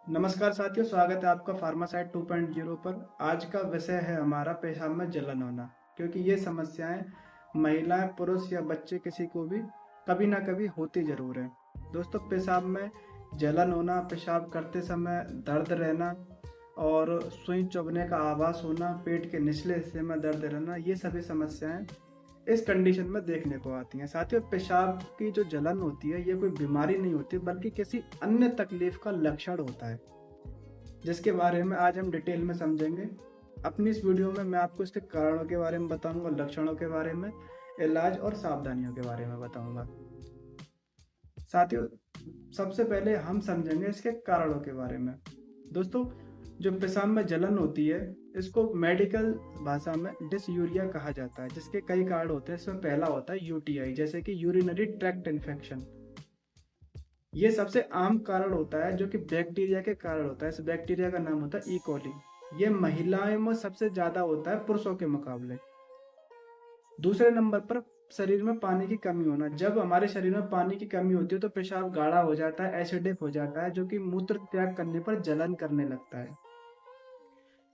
नमस्कार साथियों, स्वागत है आपका फार्मासाइट 2.0 पर। आज का विषय है हमारा पेशाब में जलन होना, क्योंकि ये समस्याएं महिलाएं, पुरुष या बच्चे किसी को भी कभी ना कभी होती जरूर है। दोस्तों, पेशाब में जलन होना, पेशाब करते समय दर्द रहना और सुई चुभने का आभास होना, पेट के निचले हिस्से में दर्द रहना, ये सभी समस्याएं इस कंडीशन में देखने को आती हैं। साथियों, पेशाब की जो जलन होती है ये कोई बीमारी नहीं होती, बल्कि किसी अन्य तकलीफ का लक्षण होता है, जिसके बारे में आज हम डिटेल में समझेंगे। अपनी इस वीडियो में मैं आपको इसके कारणों के बारे में बताऊंगा, लक्षणों के बारे में, इलाज और सावधानियों के बारे में बताऊंगा। साथियों, सबसे पहले हम समझेंगे इसके कारणों के बारे में। दोस्तों, जो पेशाब में जलन होती है इसको मेडिकल भाषा में डिसयूरिया कहा जाता है, जिसके कई कारण होते हैं। इसमें पहला होता है यूटीआई, जैसे कि यूरिनरी ट्रैक्ट इन्फेक्शन। ये सबसे आम कारण होता है, जो कि बैक्टीरिया के कारण होता है। इस बैक्टीरिया का नाम होता है ई कोली। ये महिलाओं में सबसे ज्यादा होता है पुरुषों के मुकाबले। दूसरे नंबर पर शरीर में पानी की कमी होना। जब हमारे शरीर में पानी की कमी होती है तो पेशाब गाढ़ा हो जाता है, एसिडिक हो जाता है, जो कि मूत्र त्याग करने पर जलन करने लगता है।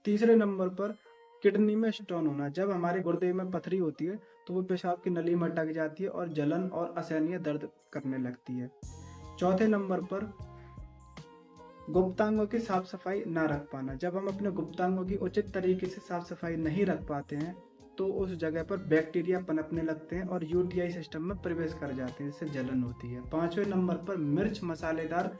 तीसरे नंबर पर किडनी में स्टोन होना। जब हमारे गुर्दे में पथरी होती है तो वो पेशाब की नली में अटक जाती है और जलन और असहनीय दर्द करने लगती है। चौथे नंबर पर गुप्तांगों की साफ सफाई ना रख पाना। जब हम अपने गुप्तांगों की उचित तरीके से साफ सफाई नहीं रख पाते हैं तो उस जगह पर बैक्टीरिया पनपने लगते हैं और यूटीआई सिस्टम में प्रवेश कर जाते हैं, जिससे जलन होती है। पांचवें नंबर पर मिर्च मसालेदार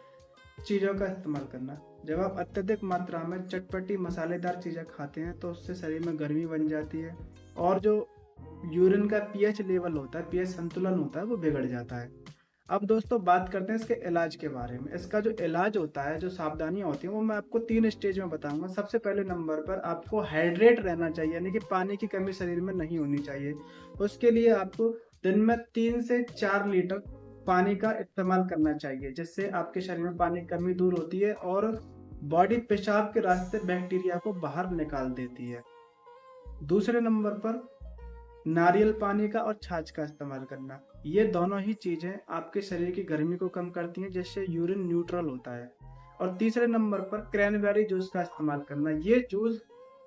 चीज़ों का इस्तेमाल करना। जब आप अत्यधिक मात्रा में चटपटी मसालेदार चीज़ें खाते हैं तो उससे शरीर में गर्मी बन जाती है और जो यूरिन का पीएच लेवल होता है, पीएच संतुलन होता है, वो बिगड़ जाता है। अब दोस्तों, बात करते हैं इसके इलाज के बारे में। इसका जो इलाज होता है, जो सावधानियां होती हैं, वो मैं आपको 3 स्टेज में बताऊंगा। सबसे पहले नंबर पर आपको हाइड्रेट रहना चाहिए, यानी कि पानी की कमी शरीर में नहीं होनी चाहिए। उसके लिए आपको दिन में 3 से 4 लीटर पानी का इस्तेमाल करना चाहिए, जिससे आपके शरीर में पानी की कमी दूर होती है और बॉडी पेशाब के रास्ते बैक्टीरिया को बाहर निकाल देती है। दूसरे नंबर पर नारियल पानी का और छाछ का इस्तेमाल करना। ये दोनों ही चीजें आपके शरीर की गर्मी को कम करती हैं, जिससे यूरिन न्यूट्रल होता है। और तीसरे नंबर पर क्रैनबेरी जूस का इस्तेमाल करना। ये जूस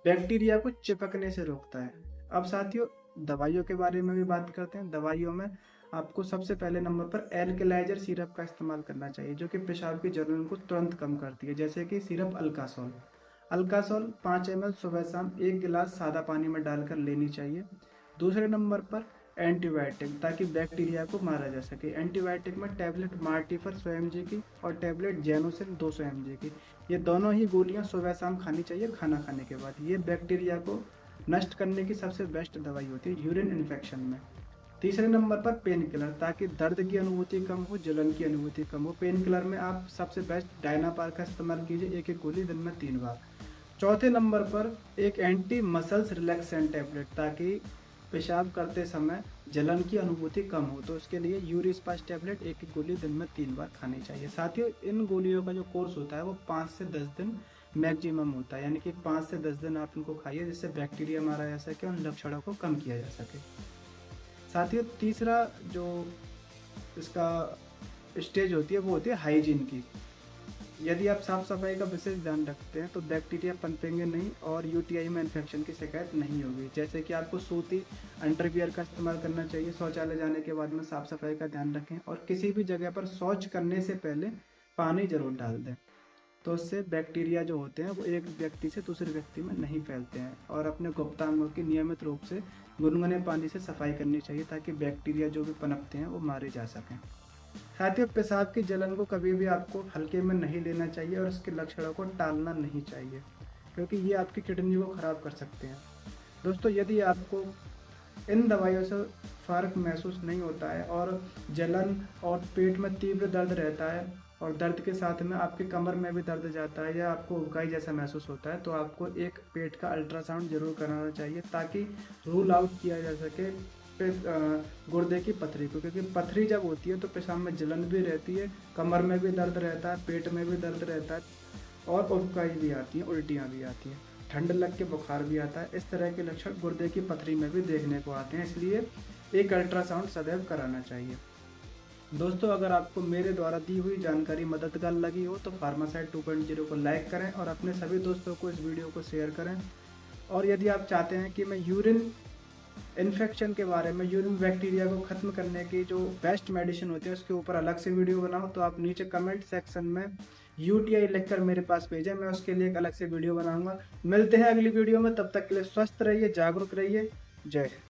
बैक्टीरिया को चिपकने से रोकता है। अब साथियों, दवाइयों के बारे में भी बात करते हैं। दवाइयों में आपको सबसे पहले नंबर पर एल्कलाइजर सिरप का इस्तेमाल करना चाहिए, जो कि पेशाब की जलन को तुरंत कम करती है, जैसे कि सिरप अल्कासोल। अल्कासोल 5 ml सुबह शाम 1 गिलास सादा पानी में डालकर लेनी चाहिए। दूसरे नंबर पर एंटीबायोटिक, ताकि बैक्टीरिया को मारा जा सके। एंटीबायोटिक में टैबलेट मार्टिफर 100 mg की और टैबलेट जेनोसिन 200 mg की। ये दोनों ही गोलियां सुबह शाम खानी चाहिए खाना खाने के बाद। ये बैक्टीरिया को नष्ट करने की सबसे बेस्ट दवाई होती है यूरिन इन्फेक्शन में। तीसरे नंबर पर पेन किलर, ताकि दर्द की अनुभूति कम हो, जलन की अनुभूति कम हो। पेन किलर में आप सबसे बेस्ट डायनापार का इस्तेमाल कीजिए, एक एक गोली दिन में 3 बार। चौथे नंबर पर एक एंटी मसल्स रिलैक्सेंट टैबलेट, ताकि पेशाब करते समय जलन की अनुभूति कम हो, तो उसके लिए यूरिस्पास टैबलेट एक एक गोली दिन में 3 बार खानी चाहिए। साथियों, इन गोलियों का जो कोर्स होता है वो 5 से 10 दिन मैक्सिमम होता है, यानी कि 5 से 10 दिन आप इनको खाइए, जिससे बैक्टीरिया मारा जा सके और उन लक्षणों को कम किया जा सके। साथियों, तीसरा जो इसका स्टेज होती है वो होती है हाइजीन की। यदि आप साफ सफाई का विशेष ध्यान रखते हैं तो बैक्टीरिया पनपेंगे नहीं और यूटीआई में इन्फेक्शन की शिकायत नहीं होगी। जैसे कि आपको सूती अंडरवियर का इस्तेमाल करना चाहिए। शौचालय जाने के बाद में साफ सफाई का ध्यान रखें और किसी भी जगह पर शौच करने से पहले पानी जरूर डाल दें, तो उससे बैक्टीरिया जो होते हैं वो एक व्यक्ति से दूसरे व्यक्ति में नहीं फैलते हैं। और अपने गुप्तांगों की नियमित रूप से गुनगुने पानी से सफाई करनी चाहिए, ताकि बैक्टीरिया जो भी पनपते हैं वो मारे जा सकें। साथियों, पेशाब की जलन को कभी भी आपको हल्के में नहीं लेना चाहिए और इसके लक्षणों को टालना नहीं चाहिए, क्योंकि ये आपकी किडनी को खराब कर सकते हैं। दोस्तों, यदि आपको इन दवाइयों से फ़र्क महसूस नहीं होता है और जलन और पेट में तीव्र दर्द रहता है और दर्द के साथ में आपके कमर में भी दर्द जाता है या आपको उबकाई जैसा महसूस होता है, तो आपको एक पेट का अल्ट्रासाउंड जरूर कराना चाहिए, ताकि रूल आउट किया जा सके गुर्दे की पथरी को। क्योंकि पथरी जब होती है तो पेशाब में जलन भी रहती है, कमर में भी दर्द रहता है, पेट में भी दर्द रहता है और उबकाई भी आती है, उल्टियाँ भी आती हैं, ठंड लग के बुखार भी आता है। इस तरह के लक्षण गुर्दे की पथरी में भी देखने को आते हैं, इसलिए एक अल्ट्रासाउंड सदैव कराना चाहिए। दोस्तों, अगर आपको मेरे द्वारा दी हुई जानकारी मददगार लगी हो तो फार्मासाइट 2.0 को लाइक करें और अपने सभी दोस्तों को इस वीडियो को शेयर करें। और यदि आप चाहते हैं कि मैं यूरिन इन्फेक्शन के बारे में, यूरिन बैक्टीरिया को ख़त्म करने की जो बेस्ट मेडिसिन होती है उसके ऊपर अलग से वीडियो बनाऊं, तो आप नीचे कमेंट सेक्शन में यूटीआई लिखकर मेरे पास भेजें, मैं उसके लिए एक अलग से वीडियो बनाऊंगा। मिलते हैं अगली वीडियो में, तब तक के लिए स्वस्थ रहिए, जागरूक रहिए। जय हिंद।